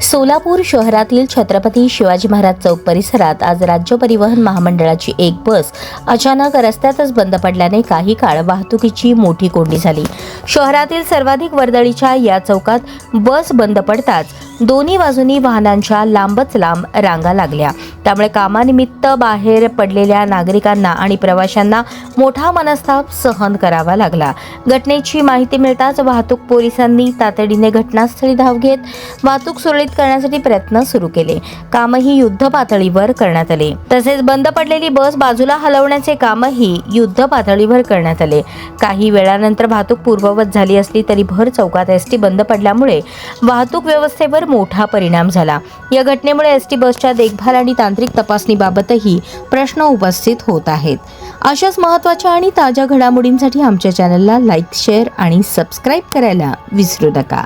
सोलापूर शहरातील छत्रपती शिवाजी महाराज चौक परिसरात आज राज्य परिवहन महामंडळाची एक बस अचानक रस्त्यातच बंद पडल्याने काही काळ वाहतुकीची मोठी कोंडी झाली। शहरातील सर्वाधिक वर्दळीच्या या चौकात बस बंद पडताच दोन्ही बाजूनी वाहनांच्या लांबच लांब रांगा लागल्या। त्यामुळे कामानिमित्त बाहेर पडलेल्या नागरिकांना आणि प्रवाशांना मोठा मनस्ताप सहन करावा लागला। घटनेची माहिती मिळताच वाहतूक पोलिसांनी तातडीने घटनास्थळी धाव घेत वाहतूक सुरळीत करण्यासाठी प्रयत्न सुरू केले। कामही युद्ध पातळीवर करण्यात आले। तसेच बंद पडलेली बस बाजूला हलवण्याचे कामही युद्ध पातळीवर करण्यात आले। काही वेळानंतर वाहतूक पूर्ववत झाली असली तरी भर चौकात एसटी बंद पडल्यामुळे वाहतूक व्यवस्थेवर मोठा परिणाम झाला। या घटनेमुळे एसटी बसच्या देखभाल आणि तांत्रिक तपासणीबाबतही प्रश्न उपस्थित होत आहेत। अशाच महत्त्वाच्या आणि ताज्या घडामोडींसाठी आमच्या चॅनलला लाईक, शेअर आणि सबस्क्राईब करायला विसरू नका।